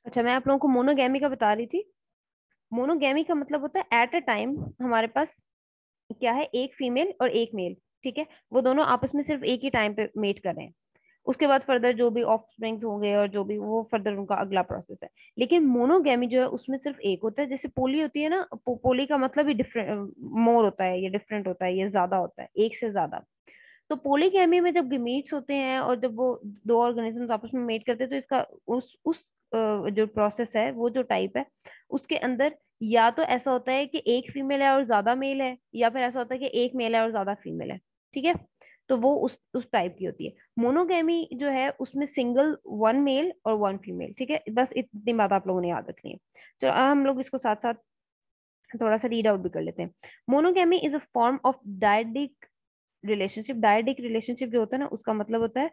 अच्छा, मैं आप लोगों को मोनोगैमी का बता रही थी। मोनोगैमी का मतलब होता है एट अ टाइम हमारे पास क्या है, एक फीमेल और एक मेल। ठीक है, वो दोनों आपस में सिर्फ एक ही टाइम पे मेट कर रहे हैं। उसके बाद फर्दर जो भी ऑफ स्प्रिंग्स होंगे और जो भी वो फर्दर उनका अगला प्रोसेस है। लेकिन मोनोगैमी जो है उसमें सिर्फ एक होता है। जैसे पोली होती है ना, पोली का मतलब ही डिफरेंट, मोर होता है, ये डिफरेंट होता है, ये ज्यादा होता है, एक से ज्यादा। तो पोलीगैमी में जब गमीट्स होते हैं और जब वो दो ऑर्गेनिजम्स आपस में मेट करते हैं, तो इसका उस जो प्रोसेस है, वो जो टाइप है, उसके अंदर या तो ऐसा होता है कि एक फीमेल है और ज्यादा मेल है, या फिर ऐसा होता है कि एक मेल है और ज्यादा फीमेल है। ठीक है, तो वो उस टाइप की होती है। मोनोगैमी जो है उसमें सिंगल वन मेल और वन फीमेल। ठीक है, बस इतनी बात आप लोगों ने याद रखनी है। तो अब हम लोग इसको साथ साथ थोड़ा सा रीड आउट भी कर लेते हैं। Monogamy is a form of dyadic relationship. Dyadic relationship जो होता है ना, उसका मतलब होता है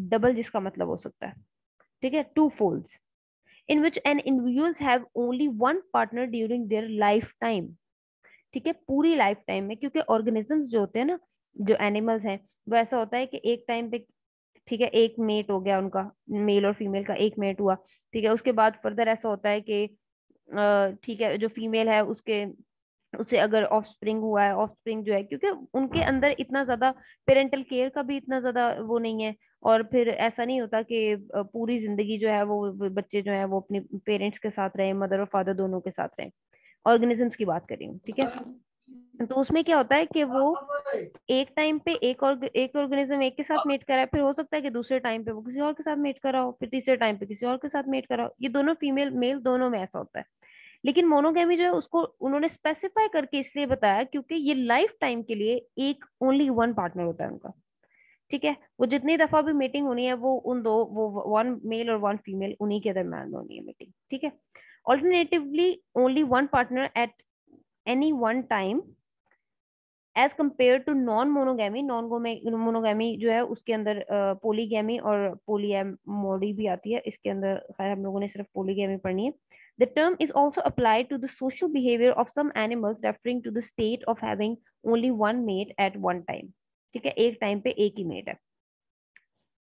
डबल, जिसका मतलब हो सकता है, ठीक है, two folds, in which an individuals have only one partner during their life time. ठीक है, पूरी लाइफ टाइम में, क्योंकि ऑर्गेनिजम्स जो होते हैं ना, जो एनिमल्स हैं, वो ऐसा होता है कि एक टाइम पे, ठीक है, एक मेट हो गया उनका, मेल और फीमेल का एक मेट हुआ। ठीक है, उसके बाद फर्दर ऐसा होता है कि ठीक है, जो फीमेल है उसके उसे अगर ऑफ स्प्रिंग हुआ है, ऑफ स्प्रिंग जो है, क्योंकि उनके अंदर इतना ज्यादा पेरेंटल केयर का भी इतना ज्यादा वो नहीं है। और फिर ऐसा नहीं होता कि पूरी जिंदगी जो है वो बच्चे जो है वो अपने पेरेंट्स के साथ रहे, मदर और फादर दोनों के साथ रहे। ऑर्गेनिजम्स की बात कर रही हूँ, ठीक है। तो उसमें क्या होता है कि वो एक टाइम पे एक ऑर्गेनिज्म एक के साथ मेट करा है, फिर हो सकता है कि दूसरे टाइम पे वो किसी और के साथ मेट करा हो, फिर तीसरे टाइम पे किसी और के साथ मेट करा हो। ये दोनों फीमेल मेल दोनों में ऐसा होता है। लेकिन मोनोगेमी जो है उसको उन्होंने स्पेसिफाई करके इसलिए बताया क्योंकि ये लाइफ टाइम के लिए एक ओनली वन पार्टनर होता है उनका। ठीक है, वो जितनी दफा भी मीटिंग होनी है, वो उन दो, वो वन मेल और वन फीमेल, उन्हीं के दरम्यान होनी है मीटिंग। ठीक है, alternatively only one partner at any one time as compare to non monogamy. Non monogamy जो है उसके अंदर पोलीगैमी और पोलियमोरी भी आती है इसके अंदर। खैर हम लोगों ने सिर्फ पोलीगैमी पढ़नी है। The term is also applied to the social behaviour of some animals referring to the state of having only one mate at one time. ठीक है, एक टाइम पे एक ही मेट है।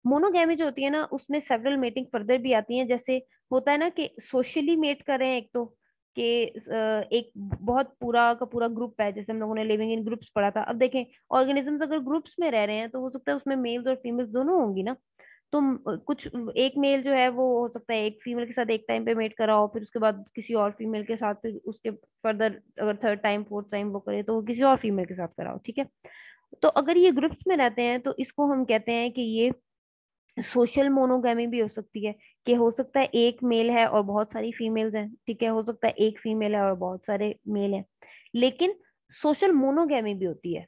मोनोगैमी जो होती है ना, उसमें सेवरल मेटिंग फर्दर भी आती हैं। जैसे होता है ना कि सोशली मेट कर रहे हैं एक तो, कि एक बहुत पूरा का पूरा ग्रुप है, जैसे हम लोगों ने लिविंग इन ग्रुप्स पढ़ा था। अब देखें, ऑर्गेनिजम्स अगर ग्रुप्स में रह रहे हैं तो हो सकता है उसमें मेल्स और फीमेल्स दोनों होंगी ना। तो कुछ एक मेल जो है वो हो सकता है एक फीमेल के साथ एक टाइम पे मेट करा हो, फिर उसके बाद किसी और फीमेल के साथ, फिर उसके फर्दर अगर थर्ड टाइम फोर्थ टाइम वो करे तो वो किसी और फीमेल के साथ करा हो। ठीक है, तो अगर ये ग्रुप्स में रहते हैं तो इसको हम कहते हैं कि ये सोशल मोनोगैमी भी हो सकती है। कि हो सकता है एक मेल है और बहुत सारी फीमेल्स हैं। ठीक है, हो सकता है एक फीमेल है और बहुत सारे मेल हैं। लेकिन सोशल मोनोगैमी भी होती है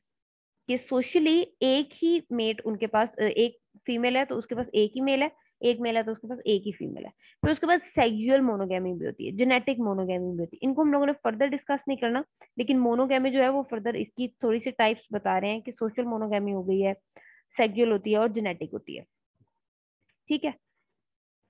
कि सोशली एक ही मेट उनके पास, एक फीमेल है तो उसके पास एक ही मेल है, एक मेल है तो उसके पास एक ही फीमेल है। फिर उसके बाद सेक्सुअल मोनोगैमी भी होती है, जेनेटिक मोनोगैमी भी होती है। इनको हम लोगों ने फर्दर डिस्कस नहीं करना। लेकिन मोनोगैमी जो है वो फर्दर इसकी थोड़ी सी टाइप्स बता रहे हैं कि सोशल मोनोगैमी हो गई है, सेक्सुअल होती है और जेनेटिक होती है। ठीक है,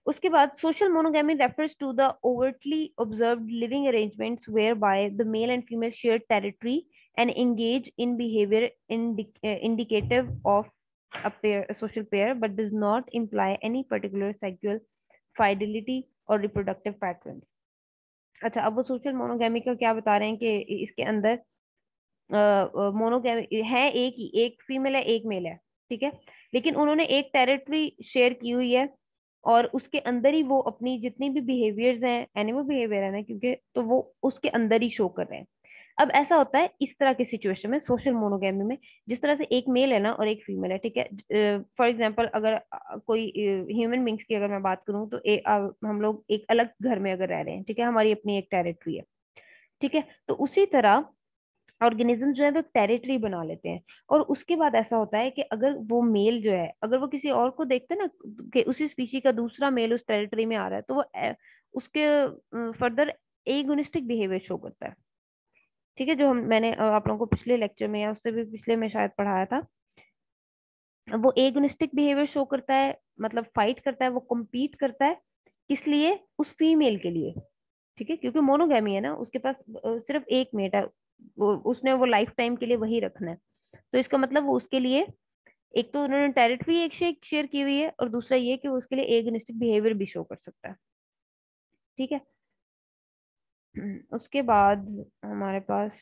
उसके बाद social मोनोगamy refers to the overtly observed living arrangements whereby the male and female share territory and engage in behavior indicative of a social pair but does not imply any particular sexual fidelity or reproductive patterns। अच्छा, अब वो social monogamy का क्या बता रहे हैं कि इसके अंदर मोनोगैमी है, एक ही, एक फीमेल है एक मेल है। ठीक है, लेकिन उन्होंने एक टेरिटरी शेयर की हुई है और उसके अंदर ही वो अपनी जितनी भी बिहेवियर्स हैं, एनिमल बिहेवियर है ना, क्योंकि तो वो उसके अंदर ही शो कर रहे हैं। अब ऐसा होता है इस तरह की सिचुएशन में, सोशल मोनोगैमी में, जिस तरह से एक मेल है ना और एक फीमेल है। ठीक है, फॉर एग्जांपल अगर कोई ह्यूमन बींग्स की अगर मैं बात करूं तो हम लोग एक अलग घर में अगर रह रहे हैं, ठीक है, हमारी अपनी एक टेरिटरी है। ठीक है, तो उसी तरह ऑर्गेनिज्म जो है वो टेरिटरी बना लेते हैं। और उसके बाद ऐसा होता है कि अगर वो मेल जो है, अगर वो किसी और को देखते हैं ना कि उसी स्पीशी का दूसरा मेल उस टेरिटरी में आ रहा है, तो वो उसके फर्दर एगोनिस्टिक बिहेवियर शो करता है। ठीक है, जो हम मैंने आप लोगों को पिछले लेक्चर में या उससे भी पिछले में शायद पढ़ाया था। वो एगोनिस्टिक बिहेवियर शो करता है, मतलब फाइट करता है, वो compete करता है। किस लिए? उस फीमेल के लिए। ठीक है, क्योंकि मोनोगैमी है ना, उसके पास सिर्फ एक मेट है, उसने वो लाइफ टाइम के लिए वही रखना है। तो इसका मतलब वो उसके लिए, एक तो उन्होंने टेरिटरी एक शेयर की हुई है और दूसरा ये कि वो उसके लिए एगोनिस्टिक बिहेवियर भी शो कर सकता है। ठीक है। उसके बाद हमारे पास,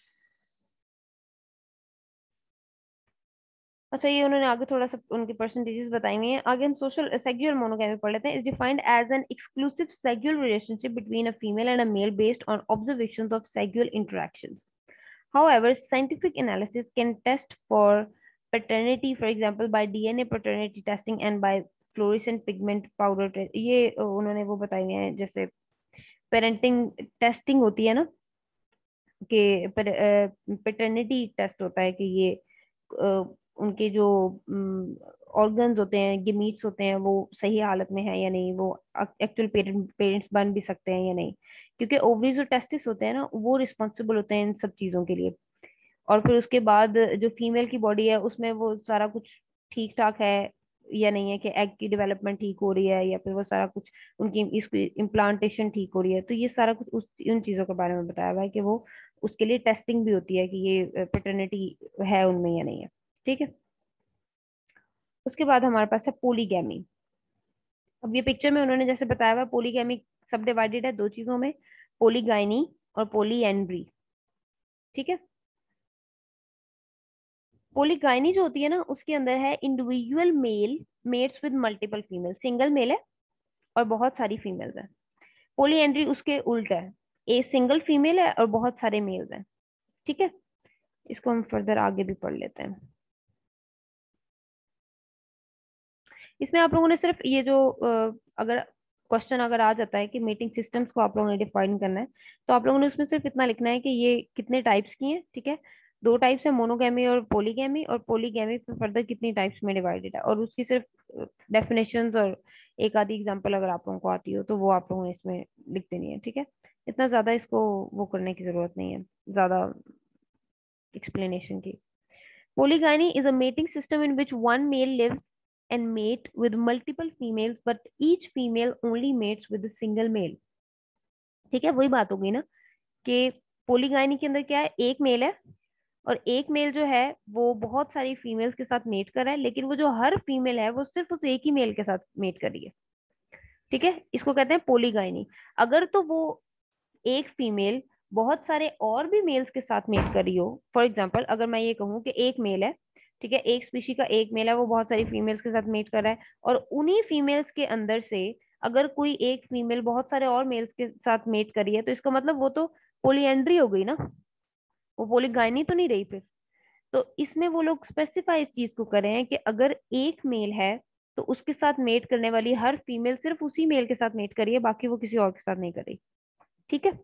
अच्छा ये उन्होंने आगे थोड़ा सा उनकी परसेंटेजेस बताई हुई हैं। आगे हम सोशल सेक्सुअल मोनोगैमी पढ़ लेते हैं। Is defined as an exclusive sexual relationship between a female and a male based on observations of sexual interactions. However, scientific analysis can test for paternity, for example, by DNA paternity testing and by fluorescent pigment powder test. ये उन्होंने वो बताई हुई है, जैसे parenting testing होती है ना, कि पेटर्निटी टेस्ट होता है कि ये उनके जो ऑर्गन्स होते हैं, गिमीट्स होते हैं, वो सही हालत में है या नहीं, वो एक्चुअल पेरेंट्स बन भी सकते हैं या नहीं। क्योंकि ओवरीज और टेस्टिस होते हैं ना, वो रिस्पॉन्सिबल होते हैं इन सब चीजों के लिए। और फिर उसके बाद जो फीमेल की बॉडी है, उसमें वो सारा कुछ ठीक ठाक है या नहीं है, कि एग की डेवलपमेंट ठीक हो रही है, या फिर वो सारा कुछ उनकी इसकी इम्प्लांटेशन ठीक हो रही है। तो ये सारा कुछ उन चीजों के बारे में बताया हुआ है कि वो उसके लिए टेस्टिंग भी होती है कि ये पेटर्निटी है उनमें या नहीं है। ठीक है। उसके बाद हमारे पास है पोलीगैमी। अब ये पिक्चर में उन्होंने जैसे बताया हुआ, पोलीगैमी सब डिवाइडेड है दो चीजों में, पोलीगाइनी और पोलीएंड्री। ठीक है। पोलीगाइनी जो होती है ना, उसके अंदर है individual male mates with multiple female, single male है और बहुत सारी फीमेल्स है। पोलीएंड्री उसके उल्टा है, ए सिंगल फीमेल है और बहुत सारे मेल्स हैं। ठीक है। इसको हम फर्दर आगे भी पढ़ लेते हैं। इसमें आप लोगों ने सिर्फ ये जो अगर क्वेश्चन अगर आ जाता है कि मीटिंग सिस्टम्स को आप लोगों ने डिफाइन करना है, तो आप लोगों ने उसमें सिर्फ इतना लिखना है कि ये कितने टाइप्स की हैं। ठीक है। दो टाइप्स है, मोनोगैमी और पोलीगैमी, और पोलीगैमी फिर फर्दर कितनी टाइप्स में डिवाइडेड है, और उसकी सिर्फ डेफिनेशंस और एक आधी एग्जांपल अगर आप लोगों को आती हो तो वो आप लोगों ने इसमें लिख देनी है। ठीक है। इतना ज्यादा इसको वो करने की जरूरत नहीं है, ज्यादा एक्सप्लेनेशन की। Polygamy is a mating system in which one male lives and mate with multiple females, but each female only mates with a single male. ठीक है, वही बात हो गई ना कि पोलीगाइनी के अंदर क्या है, एक मेल है और एक मेल जो है वो बहुत सारी फीमेल्स के साथ मेट कर रहा है, लेकिन वो जो हर फीमेल है वो सिर्फ उस एक ही मेल के साथ मेट कर रही है। ठीक है, इसको कहते हैं पोलीगाइनी। अगर तो वो एक फीमेल बहुत सारे और भी मेल्स के साथ मेट कर रही हो, फॉर एग्जाम्पल अगर मैं ये कहूँ कि एक मेल है, ठीक है, एक स्पीशी का एक मेल है, वो बहुत सारी फीमेल्स के साथ मेट कर रहा है, और उन्हीं फीमेल्स के अंदर से अगर कोई एक फीमेल बहुत सारे और मेल्स के साथ मेट कर रही है, तो इसका मतलब वो तो पोलियंड्री हो गई ना, वो पोलीगाइनी तो नहीं रही फिर। तो इसमें वो लोग स्पेसिफाई इस चीज को कर रहे हैं कि अगर एक मेल है तो उसके साथ मेट करने वाली हर फीमेल सिर्फ उसी मेल के साथ मेट करी है, बाकी वो किसी और के साथ नहीं कर रही। ठीक है।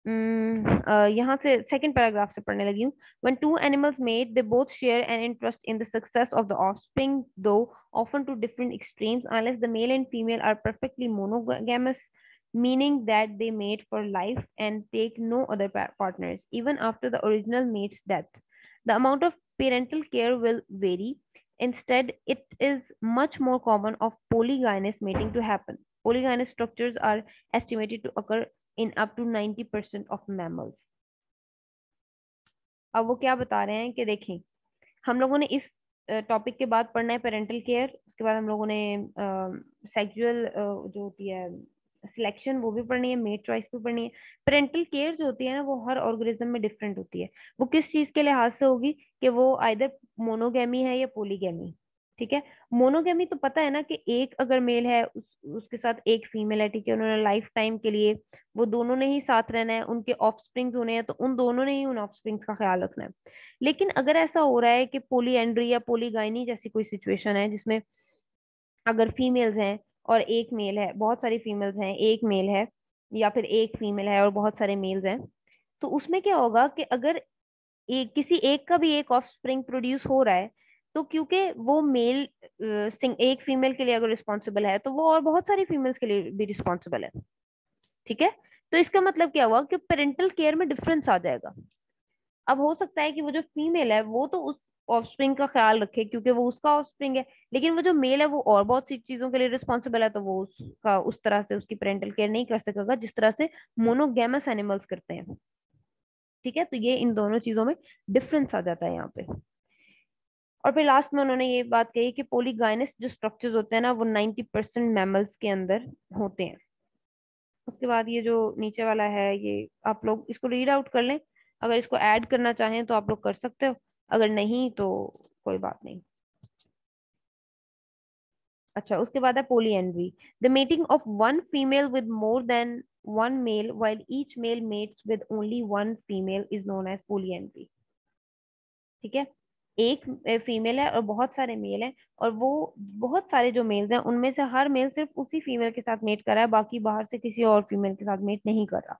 यहाँ से सेकंड पैराग्राफ से पढ़ने लगी हूँ। When two animals mate, they both share an interest in the success of the offspring, though often to different extremes, unless the male and female are perfectly monogamous, meaning that they mate for life and take no other partners, even after the original mate's death. The amount of parental care will vary. Instead, it is much more common of polygynous mating to happen. Polygynous structures are estimated to occur in up to 90% of mammals. अब वो क्या बता रहे हैं कि देखें, हम लोगों ने इस टॉपिक के बाद पढ़ना है पेरेंटल केयर, उसके बाद हम लोगों ने सेक्सुअल जो होती है सिलेक्शन वो भी पढ़नी है, मेट चॉइस भी पढ़नी है। पेरेंटल केयर जो होती है ना, वो हर ऑर्गेनिज्म में डिफरेंट होती है। वो किस चीज के लिहाज से होगी कि वो आइदर मोनोगैमी है या पोलीगैमी। ठीक है। मोनोगैमी तो पता है ना कि एक अगर मेल है उसके साथ एक फीमेल है, ठीक है, उन्होंने लाइफ टाइम के लिए वो दोनों ने ही साथ रहना है, उनके ऑफस्प्रिंग्स होने हैं तो उन दोनों ने ही उन ऑफस्प्रिंग्स का ख्याल रखना है। लेकिन अगर ऐसा हो रहा है कि पोलीएंड्री या पोलीगाइनी जैसी कोई सिचुएशन है जिसमें अगर फीमेल्स हैं और एक मेल है, बहुत सारी फीमेल्स हैं, एक मेल है, या फिर एक फीमेल है और बहुत सारे मेल्स हैं, तो उसमें क्या होगा कि अगर किसी एक का भी एक ऑफस्प्रिंग प्रोड्यूस हो रहा है, तो क्योंकि वो मेल एक फीमेल के लिए अगर रिस्पॉन्सिबल है, तो वो और बहुत सारी फीमेल्स के लिए भी रिस्पॉन्सिबल है। ठीक है। तो इसका मतलब क्या हुआ कि पेरेंटल केयर में डिफरेंस आ जाएगा। अब हो सकता है कि वो जो फीमेल है वो तो उस ऑफस्प्रिंग का ख्याल रखे क्योंकि वो उसका ऑफस्प्रिंग है, लेकिन वो जो मेल है वो और बहुत सी चीजों के लिए रिस्पॉन्सिबल है, तो वो उसका उस तरह से उसकी पेरेंटल केयर नहीं कर सकेगा जिस तरह से मोनोगैमस एनिमल्स करते हैं। ठीक है। तो ये इन दोनों चीजों में डिफरेंस आ जाता है यहाँ पे। और फिर लास्ट में उन्होंने ये बात कही कि पोलीगाइनस जो स्ट्रक्चर्स होते हैं ना वो 90% मैमल्स के अंदर होते हैं। उसके बाद ये जो नीचे वाला है ये आप लोग इसको रीड आउट कर लें, अगर इसको ऐड करना चाहें तो आप लोग कर सकते हो, अगर नहीं तो कोई बात नहीं। अच्छा, उसके बाद है polyandry, the mating of one female with more than one male while each male mates with only one female is known as polyandry. ठीक है, एक फीमेल है और बहुत सारे मेल हैं, और वो बहुत सारे जो मेल्स हैं उनमें से हर मेल सिर्फ उसी फीमेल के साथ मेट कर रहा है, बाकी बाहर से किसी और फीमेल के साथ मेट नहीं कर रहा।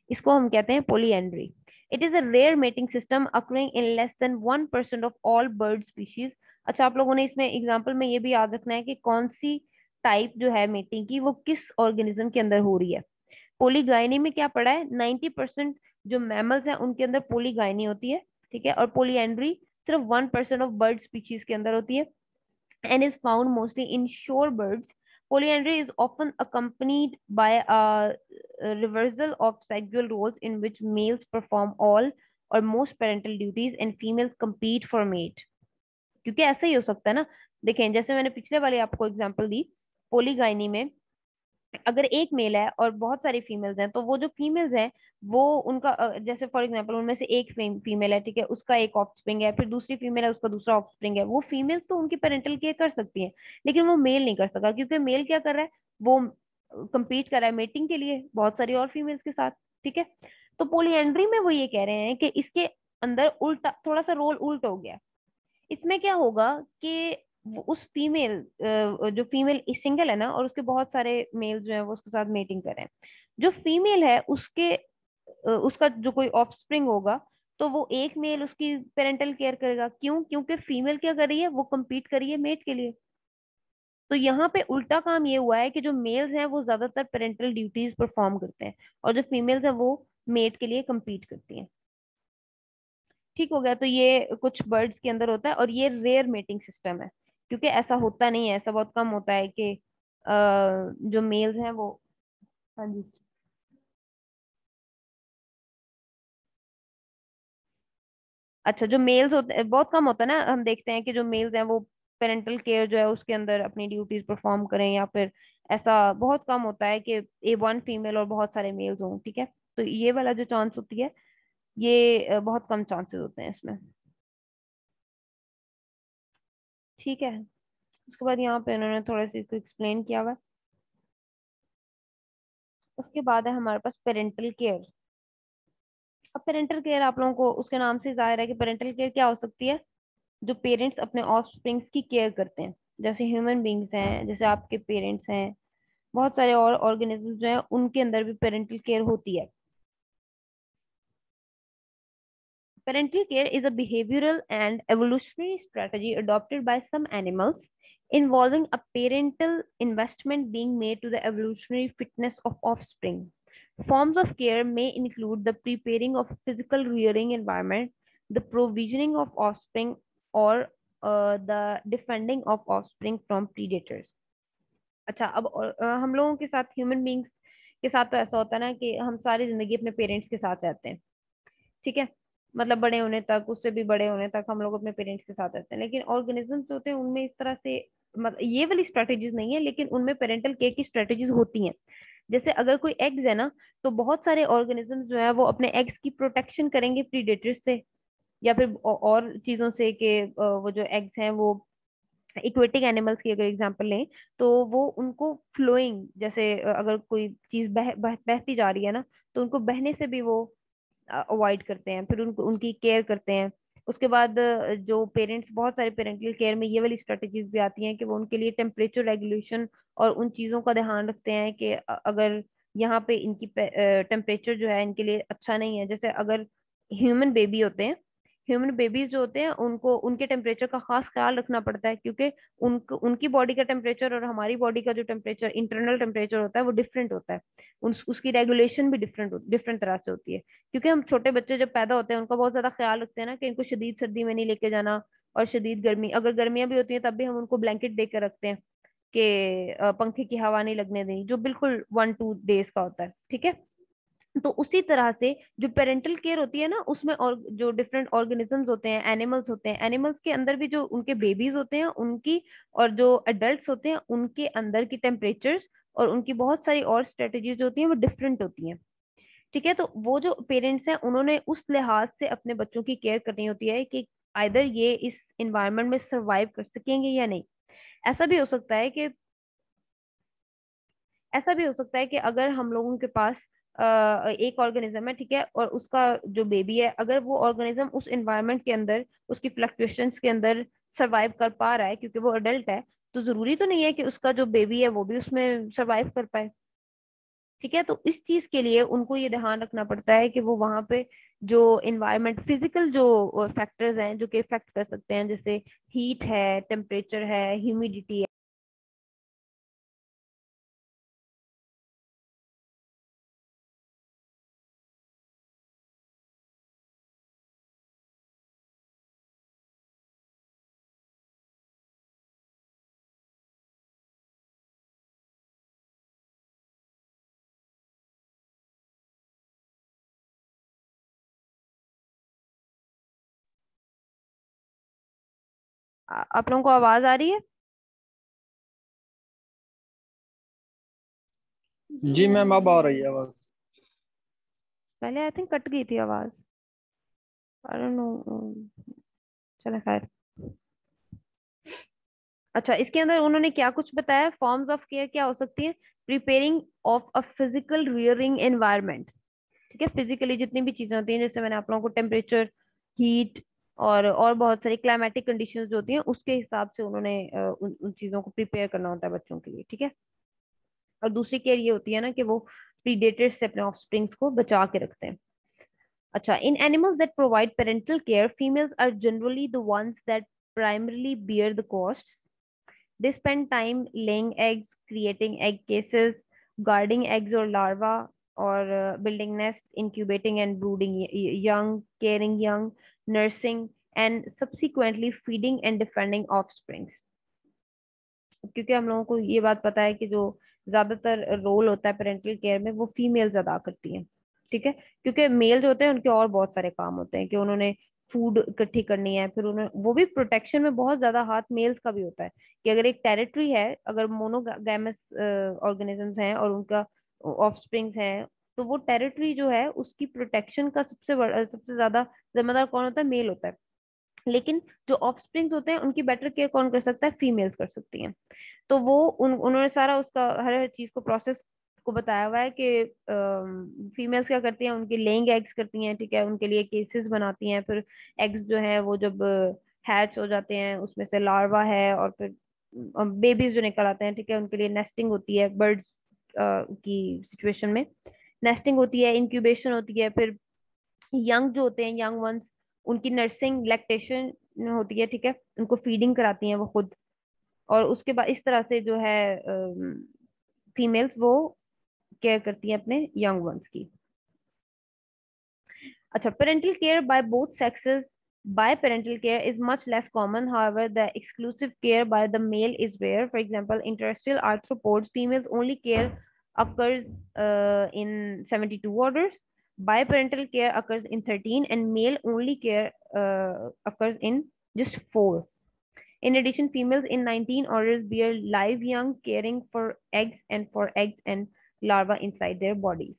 इसको हम कहते हैं polyandry. It is a rare mating system occurring in less than 1% of all bird species. अच्छा, आप लोगों ने इसमें एग्जाम्पल में ये भी याद रखना है कि कौन सी टाइप जो है मेटिंग की वो किस ऑर्गेनिज्म के अंदर हो रही है। पोलीगाइनी में क्या पड़ा है, 90% जो मैमल्स हैं उनके अंदर पोलीगाइनी होती है। ठीक है, और पोलीएंड्री सिर्फ 1% ऑफ बर्ड स्पीशीज के अंदर होती है and is found mostly in shore birds. Polyandry is often accompanied by a reversal of sexual roles in which males perform all or most parental duties and females compete for mate. क्योंकि ऐसा ही हो सकता है ना, देखें जैसे मैंने पिछले वाले आपको एग्जांपल दी, पोलीगाइनी में अगर एक मेल है और बहुत सारी फीमेल्स हैं तो वो जो फीमेल्स हैं वो उनका जैसे फॉर एग्जांपल उनमें से एक फीमेल है, ठीक है, उसका एक ऑफस्प्रिंग है, फिर दूसरी फीमेल है उसका दूसरा ऑफस्प्रिंग है, वो फीमेल्स तो उनकी पेरेंटल केयर कर सकती हैं, लेकिन वो मेल नहीं कर सका, क्योंकि मेल क्या कर रहा है, वो compete कर रहा है मेटिंग के लिए बहुत सारी और फीमेल्स के साथ। ठीक है, तो पोलिएंड्री में वो ये कह रहे हैं कि इसके अंदर उल्टा थोड़ा सा रोल उल्ट हो गया। इसमें क्या होगा कि उस फीमेल जो फीमेल सिंगल है ना और उसके बहुत सारे मेल जो है वो उसके साथ मेटिंग करें, जो फीमेल है उसके उसका जो कोई ऑफस्प्रिंग होगा तो वो एक मेल उसकी पेरेंटल केयर करेगा। क्यों? क्योंकि फीमेल क्या कर रही है, वो compete कर रही है मेट के लिए। तो यहाँ पे उल्टा काम ये हुआ है कि जो मेल्स हैं वो ज्यादातर पेरेंटल ड्यूटीज परफॉर्म करते हैं और जो फीमेल्स हैं वो मेट के लिए compete करती हैं। ठीक हो गया, तो ये कुछ बर्ड्स के अंदर होता है और ये रेयर मेटिंग सिस्टम है, क्योंकि ऐसा होता नहीं है, ऐसा बहुत कम होता है कि जो मेल्स हैं वो। हाँ जी। अच्छा, जो मेल्स होते हैं बहुत कम होता है ना, हम देखते हैं कि जो मेल्स हैं वो पेरेंटल केयर जो है उसके अंदर अपनी ड्यूटीज परफॉर्म करें, या फिर ऐसा बहुत कम होता है कि ए वन फीमेल और बहुत सारे मेल्स हों। ठीक है, तो ये वाला जो चांस होती है ये बहुत कम चांसेस होते हैं इसमें। ठीक है, उसके बाद यहाँ पे उन्होंने थोड़ा सा इसको एक्सप्लेन किया हुआ है। उसके बाद है हमारे पास पेरेंटल केयर। अब पेरेंटल केयर आप लोगों को उसके नाम से जाहिर है कि पेरेंटल केयर क्या हो सकती है, जो पेरेंट्स अपने ऑफस्प्रिंग्स की केयर करते हैं, जैसे ह्यूमन बींग्स हैं, जैसे आपके पेरेंट्स हैं, बहुत सारे और ऑर्गेनिजम्स जो हैं उनके अंदर भी पेरेंटल केयर होती है। Parental care is a behavioral and evolutionary strategy adopted by some animals involving a parental investment being made to the evolutionary fitness of offspring. Forms of care may include the preparing of physical rearing environment, the provisioning of offspring, or the defending of offspring from predators. अच्छा, अब हम लोगों के साथ human beings के साथ तो ऐसा होता है ना कि हम सारी जिंदगी अपने पेरेंट्स के साथ रहते हैं। ठीक है, मतलब बड़े होने तक, उससे भी बड़े होने तक हम लोग अपने पेरेंट्स के साथ रहते हैं, लेकिन ऑर्गेनिजम्स जो होते हैं उनमें इस तरह से मतलब ये वाली स्ट्रेटेजीज नहीं है, लेकिन उनमें पेरेंटल केयर की स्ट्रेटेजीज होती हैं। जैसे अगर कोई एग्स है ना, तो बहुत सारे ऑर्गेनिजम्स जो है वो अपने एग्स की प्रोटेक्शन करेंगे प्रीडेटर्स से या फिर और चीजों से, कि वो जो एग्स हैं वो इक्वेटिक एनिमल्स की अगर एग्जांपल लें तो वो उनको फ्लोइंग, जैसे अगर कोई चीज बहती जा रही है ना तो उनको बहने से भी वो अवॉइड करते हैं, फिर उनको उनकी केयर करते हैं। उसके बाद जो पेरेंट्स, बहुत सारे पेरेंटल केयर में ये वाली स्ट्रेटेजीज भी आती हैं कि वो उनके लिए टेम्परेचर रेगुलेशन और उन चीज़ों का ध्यान रखते हैं कि अगर यहाँ पे इनकी टेम्परेचर जो है इनके लिए अच्छा नहीं है, जैसे अगर ह्यूमन बेबी होते हैं, ह्यूमन बेबीज जो होते हैं उनको उनके टेम्परेचर का खास ख्याल रखना पड़ता है, क्योंकि उनकी बॉडी का टेम्परेचर और हमारी बॉडी का जो टेम्परेचर, इंटरनल टेम्परेचर होता है वो डिफरेंट होता है। उसकी रेगुलेशन भी डिफरेंट तरह से होती है, क्योंकि हम छोटे बच्चे जब पैदा होते हैं उनका बहुत ज्यादा ख्याल रखते हैं ना कि इनको शदीद सर्दी में नहीं लेके जाना, और शदीद गर्मी, अगर गर्मियां भी होती हैं तब भी हम उनको ब्लैंकेट दे के रखते हैं कि पंखे की हवा नहीं लगने देनी, जो बिल्कुल 1-2 डेज का होता है। ठीक है, तो उसी तरह से जो पेरेंटल केयर होती है ना, उसमें और जो डिफरेंट ऑर्गेनिजम्स होते हैं, एनिमल्स होते हैं, एनिमल्स के अंदर भी जो उनके बेबीज होते हैं उनकी, और जो अडल्ट्स होते हैं उनके अंदर की टेम्परेचर्स और उनकी बहुत सारी और स्ट्रेटजीज होती हैं, वो डिफरेंट होती हैं। ठीक है, तो वो जो पेरेंट्स हैं उन्होंने उस लिहाज से अपने बच्चों की केयर करनी होती है कि आइदर ये इस इन्वायरमेंट में सरवाइव कर सकेंगे या नहीं। ऐसा भी हो सकता है कि ऐसा भी हो सकता है कि अगर हम लोगों के पास एक ऑर्गेनिज्म है, ठीक है, और उसका जो बेबी है, अगर वो ऑर्गेनिज्म उस एनवायरनमेंट के अंदर, उसकी फ्लक्चुएशंस के अंदर सरवाइव कर पा रहा है क्योंकि वो अडल्ट है, तो जरूरी तो नहीं है कि उसका जो बेबी है वो भी उसमें सरवाइव कर पाए। ठीक है, तो इस चीज के लिए उनको ये ध्यान रखना पड़ता है कि वो वहां पे जो इन्वायरमेंट, फिजिकल जो फैक्टर्स हैं जो कि इफेक्ट कर सकते हैं, जैसे हीट है, टेम्परेचर है, ह्यूमिडिटी है। आप लोगों को आवाज आ रही है? जी मैम, अब आ रही है बस। पहले आई थिंक कट गई थी आवाज। I don't know. चलो खैर। अच्छा, इसके अंदर उन्होंने क्या कुछ बताया, फॉर्म्स ऑफ केयर क्या हो सकती है? Preparing of a physical rearing environment. ठीक है, फिजिकली जितनी भी चीजें होती हैं, जैसे मैंने आप लोगों को टेम्परेचर, हीट और बहुत सारी क्लाइमेटिक कंडीशंस जो होती हैं उसके हिसाब से उन्होंने उन चीजों को प्रिपेयर करना होता है बच्चों के लिए। ठीक है, और दूसरी केयर ये होती है ना कि वो प्रीडेटर्स से अपने ऑफस्प्रिंग्स को बचा के रखते हैं। अच्छा, in animals that provide parental care, females are generally the ones that primarily bear the costs. They spend time laying eggs, creating egg cases, guarding eggs or larvae, or building nests, incubating and brooding young, caring young, nursing, and subsequently feeding and defending offsprings. क्योंकि हम लोगों को ये बात पता है कि जो ज्यादातर रोल होता है पेरेंटल केयर में वो फीमेल्स अदा करती हैं। ठीक है, क्योंकि मेल जो होते हैं उनके और बहुत सारे काम होते हैं कि उन्होंने फूड इकट्ठी करनी है, फिर उन्हें वो भी प्रोटेक्शन में बहुत ज्यादा हाथ मेल्स का भी होता है कि अगर एक टेरिटरी है, अगर मोनोगैमस ऑर्गेनिजम्स हैं और उनका ऑफस्प्रिंग्स हैं, तो वो टेरिटरी जो है उसकी प्रोटेक्शन का सबसे बड़ा, सबसे ज्यादा जिम्मेदार कौन होता है? मेल होता है। लेकिन जो ऑफस्प्रिंग्स होते हैं उनकी बेटर केयर कौन कर सकता है? फीमेल्स कर सकती हैं। तो वो उन्होंने सारा उसका हर हर चीज को, प्रोसेस को बताया हुआ है कि फीमेल्स क्या करती हैं, उनके लेइंग एग्स करती हैं। ठीक है, उनके लिए केसेस बनाती हैं, फिर एग्स जो है वो जब हैच हो जाते हैं उसमें से लार्वा है, और फिर बेबीज जो निकल आते हैं, ठीक है, उनके लिए नेस्टिंग होती है, बर्ड्स की सिचुएशन में नेस्टिंग होती है, इंक्यूबेशन होती है, फिर यंग जो होते हैं, यंग वंस, उनकी नर्सिंग, लैक्टेशन होती है। ठीक है, उनको फीडिंग कराती हैं वो खुद, और उसके बाद इस तरह से जो है फीमेल्स वो केयर करती हैं अपने यंग वंस की। अच्छा, parental care by both sexes, by parental care is much less common. However, the exclusive care by the male is rare. For example, in terrestrial arthropods, females only care occurs in 72 orders. Biparental care occurs in 13, and male only care occurs in just 4. In addition, females in 19 orders bear live young, caring for eggs and larvae inside their bodies.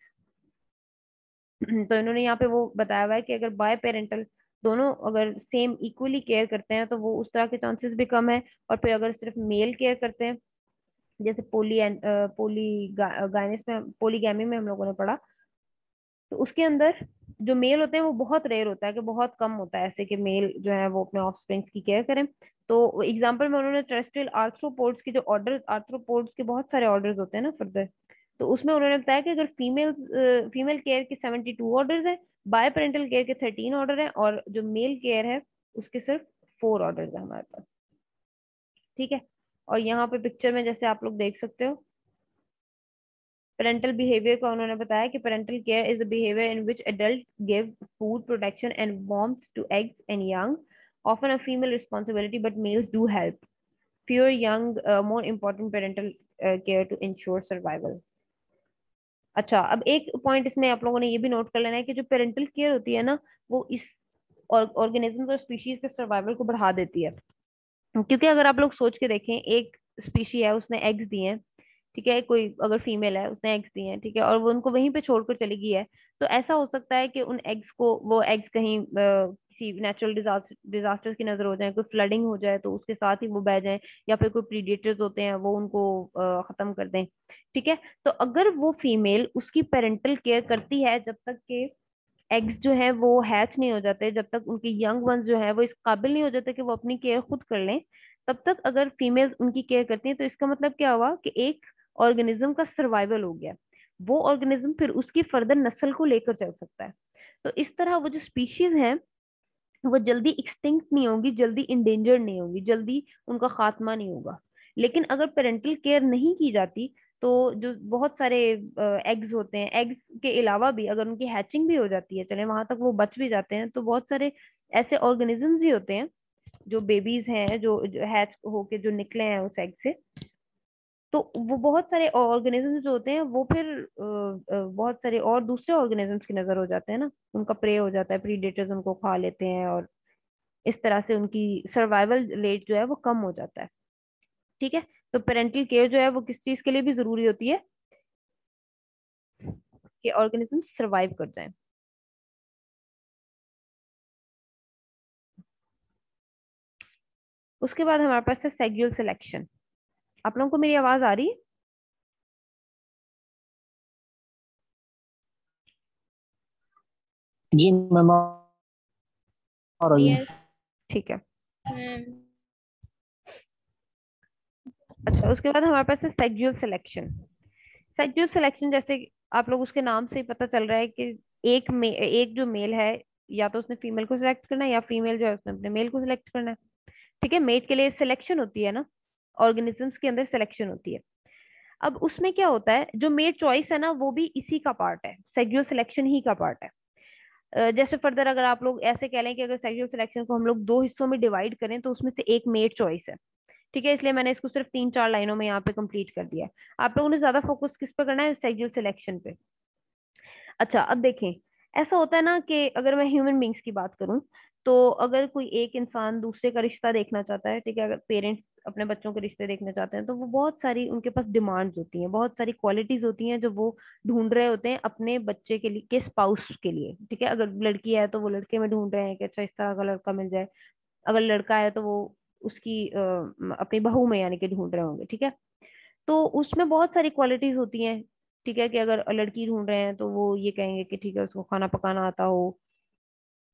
तो इन्होंने यहाँ पे वो बताया हुआ है कि अगर बाय पेरेंटल दोनों अगर सेम इक्वली केयर करते हैं तो वो उस तरह के चांसेस भी कम है। और फिर अगर सिर्फ मेल केयर करते हैं, जैसे गायनेस में, पोलीगैमी में हम लोगों ने पढ़ा, तो उसके अंदर जो मेल होते हैं वो बहुत रेयर होता है, कि बहुत कम होता है ऐसे कि मेल जो है वो अपने ऑफस्प्रिंग्स की केयर करें। तो एग्जांपल में उन्होंने टेरेस्ट्रियल आर्थ्रोपोड्स के जो ऑर्डर, आर्थ्रोपोड्स के बहुत सारे ऑर्डर्स होते हैं ना फर्दर, तो उसमें उन्होंने बताया कि अगर फीमेल केयर के 72 ऑर्डर्स हैं, बाय पेरेंटल केयर के 13 ऑर्डर हैं, और जो मेल केयर है उसके सिर्फ 4 ऑर्डर्स है हमारे पास। ठीक है, और यहाँ पे पिक्चर में जैसे आप लोग देख सकते हो, पेरेंटल बिहेवियर का उन्होंने बताया कि parental care is a behaviour in which adult give food, protection and warmth to eggs and young, often a female responsibility, but males do help. Fewer young, more important parental care to ensure survival. अच्छा, अब एक point इसमें आप लोगों ने ये भी note कर लेना है कि जो पेरेंटल केयर होती है ना, वो इस ऑर्गेनिज्म और स्पीशीज के सर्वाइवल को बढ़ा देती है। क्योंकि अगर आप लोग सोच के देखें, एक स्पीशी है, उसने एग्स दिए हैं, ठीक है, कोई अगर फीमेल है उसने एग्स दिए हैं, ठीक है, और वो उनको वहीं पे छोड़कर चली गई है, तो ऐसा हो सकता है कि उन एग्स को, वो एग्स कहीं किसी नेचुरल डिजास्टर की नजर हो जाए, कोई फ्लडिंग हो जाए तो उसके साथ ही वो बह जाए, या फिर कोई प्रीडेटर्स होते हैं वो उनको खत्म कर दें। ठीक है, तो अगर वो फीमेल उसकी पेरेंटल केयर करती है जब तक के एग्स जो है वो हैच नहीं हो जाते, जब तक उनके यंग वंस जो है वो इस काबिल नहीं हो जाते कि वो अपनी केयर खुद कर लें, तब तक अगर फीमेल्स उनकी केयर करती हैं, तो इसका मतलब क्या हुआ कि एक ऑर्गेनिज्म का सर्वाइवल हो गया। वो ऑर्गेनिज्म फिर उसकी फर्दर नस्ल को लेकर चल सकता है। तो इस तरह वो जो स्पीशीज हैं वो जल्दी एक्सटिंक्ट नहीं होंगी, जल्दी इंडेंजर्ड नहीं होंगी, जल्दी उनका खात्मा नहीं होगा। लेकिन अगर पेरेंटल केयर नहीं की जाती, तो जो बहुत सारे एग्स होते हैं, एग्स के अलावा भी अगर उनकी हैचिंग भी हो जाती है, चले वहां तक वो बच भी जाते हैं, तो बहुत सारे ऐसे ऑर्गेनिजम्स ही होते हैं, जो बेबीज हैं, जो हैच होके जो निकले हैं उस एग से, तो वो बहुत सारे ऑर्गेनिजम्स जो होते हैं वो फिर बहुत सारे और दूसरे ऑर्गेनिजम्स की नजर हो जाते हैं ना, उनका प्रे हो जाता है, प्रीडेटर्स उनको खा लेते हैं, और इस तरह से उनकी सर्वाइवल रेट जो है वो कम हो जाता है। ठीक है, तो पेरेंटल केयर जो है वो किस चीज के लिए भी जरूरी होती है, कि ऑर्गेनिज्म सर्वाइव कर जाए। उसके बाद हमारे पास है सेक्सुअल सिलेक्शन। आप लोगों को मेरी आवाज आ रही है? जी मैम आ रही है। यस ठीक है। मैम। अच्छा, उसके बाद हमारे पास है सेक्सुअल सिलेक्शन। सेक्सुअल सिलेक्शन जैसे आप लोग उसके नाम से ही पता चल रहा है कि एक जो मेल है, या तो उसने फीमेल को सिलेक्ट करना है, या फीमेल जो है उसने अपने मेल को सिलेक्ट करना है। ठीक है, मेट के लिए सिलेक्शन होती है ना, ऑर्गेनिजम्स के अंदर सिलेक्शन होती है। अब उसमें क्या होता है, जो मेट चॉइस है ना, वो भी इसी का पार्ट है, सेक्सुअल सिलेक्शन ही का पार्ट है। जैसे फर्दर अगर आप लोग ऐसे कह लें कि अगर सेक्सुअल सिलेक्शन को हम लोग दो हिस्सों में डिवाइड करें, तो उसमें से एक मेट चॉइस है। ठीक है, इसलिए मैंने इसको सिर्फ 3-4 लाइनों में यहाँ पे कंप्लीट कर दिया है। आप लोगों ने ज्यादा फोकस किस पे करना है, सेक्सुअल सिलेक्शन पे। अच्छा, अब देखें, ऐसा होता है ना कि अगर मैं ह्यूमन बींग्स की बात करूं, तो अगर कोई एक इंसान दूसरे का रिश्ता देखना चाहता है, ठीक है, अगर पेरेंट्स अपने बच्चों के रिश्ते देखना चाहते हैं, तो वो बहुत सारी उनके पास डिमांड्स होती हैं, बहुत सारी क्वालिटीज होती हैं जो वो ढूंढ रहे होते हैं अपने बच्चे के लिए, के स्पाउस के लिए। ठीक है, अगर लड़की है तो वो लड़के में ढूंढ रहे हैं कि अच्छा इस तरह का लड़का मिल जाए, अगर लड़का है तो वो उसकी अपनी बहू में यानी कि ढूंढ रहे होंगे। ठीक है, तो उसमें बहुत सारी क्वालिटीज होती हैं। ठीक है, कि अगर लड़की ढूंढ रहे हैं तो वो ये कहेंगे कि ठीक है, उसको खाना पकाना आता हो,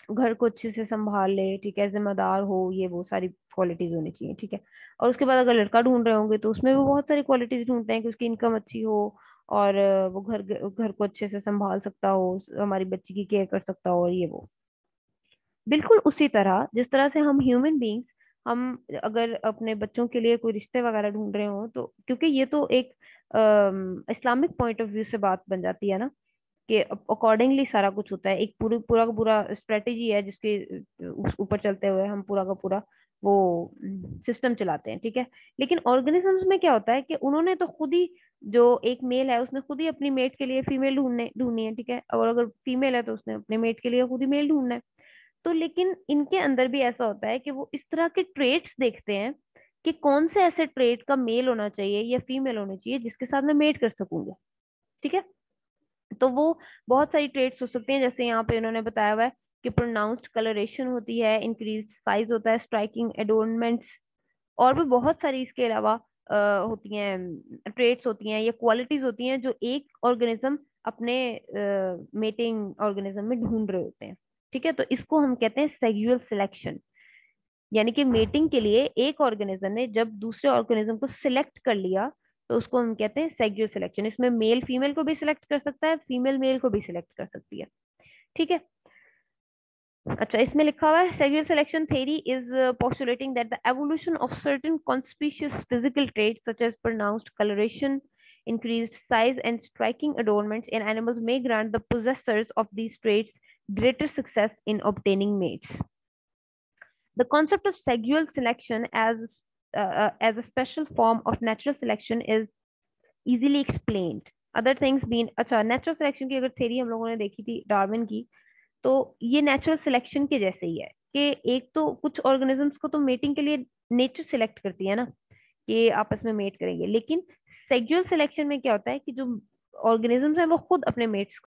घर को अच्छे से संभाल ले, ठीक है, जिम्मेदार हो, ये वो सारी क्वालिटीज होनी चाहिए। ठीक है, और उसके बाद अगर लड़का ढूंढ रहे होंगे तो उसमें भी बहुत सारी क्वालिटीज ढूंढते हैं कि उसकी इनकम अच्छी हो, और वो घर घर को अच्छे से संभाल सकता हो, हमारी बच्ची की केयर कर सकता हो, और ये वो। बिल्कुल उसी तरह जिस तरह से हम ह्यूमन बींग्स, हम अगर अपने बच्चों के लिए कोई रिश्ते वगैरह ढूंढ रहे हो, तो क्योंकि ये तो एक इस्लामिक पॉइंट ऑफ व्यू से बात बन जाती है ना, कि अकॉर्डिंगली सारा कुछ होता है, एक पूरी पूरा का पूरा स्ट्रेटेजी है जिसके ऊपर चलते हुए हम पूरा का पूरा वो सिस्टम चलाते हैं। ठीक है, लेकिन ऑर्गेनिजम्स में क्या होता है कि उन्होंने तो खुद ही, जो एक मेल है उसने खुद ही अपनी मेट के लिए फीमेल ढूंढनी है। ठीक है, और अगर फीमेल है तो उसने अपने मेट के लिए खुद ही मेल ढूंढना है। तो लेकिन इनके अंदर भी ऐसा होता है कि वो इस तरह के ट्रेट्स देखते हैं कि कौन से ऐसे ट्रेट का मेल होना चाहिए या फीमेल होनी चाहिए जिसके साथ मैं मेट कर सकूंगा। ठीक है, तो वो बहुत सारी ट्रेट्स हो सकते हैं, जैसे यहाँ पे उन्होंने बताया हुआ है कि प्रोनाउंस्ड कलरेशन होती है, इंक्रीज साइज होता है, स्ट्राइकिंग एडोर्नमेंट्स, और भी बहुत सारी इसके अलावा होती हैं, ट्रेट्स होती हैं या क्वालिटीज होती हैं जो एक ऑर्गेनिज्म अपने मेटिंग ऑर्गेनिज्म में ढूंढ रहे होते हैं। ठीक है, तो इसको हम कहते हैं सेक्सुअल सिलेक्शन। यानी कि मेटिंग के लिए एक ऑर्गेनिज्म ने जब दूसरे ऑर्गेनिज्म को सिलेक्ट कर लिया, तो उसको हम कहते हैं सेक्सुअल सिलेक्शन। इसमें मेल फीमेल को भी सिलेक्ट कर सकता है, फीमेल मेल को भी सिलेक्ट कर सकती है। ठीक है, अच्छा, इसमें लिखा हुआ है sexual selection theory is postulating that the evolution of certain conspicuous physical traits such as pronounced coloration, increased size, and striking adornments in animals may grant the possessors of these traits greater success in obtaining mates. The concept of sexual selection as a special form of natural selection is easily explained. Other things been, अच्छा natural selection की अगर theory हम लोगों ने देखी थी Darwin की, तो ये नेचुरल सिलेक्शन के जैसे ही है कि एक तो कुछ ऑर्गेनिजम्स को तो मेटिंग के लिए नेचर सिलेक्ट करती है ना, कि आपस में मेट करेंगे, लेकिन सेक्सुअल सिलेक्शन में क्या होता है कि जो ऑर्गेनिजम्स हैं वो खुद अपने मेट्स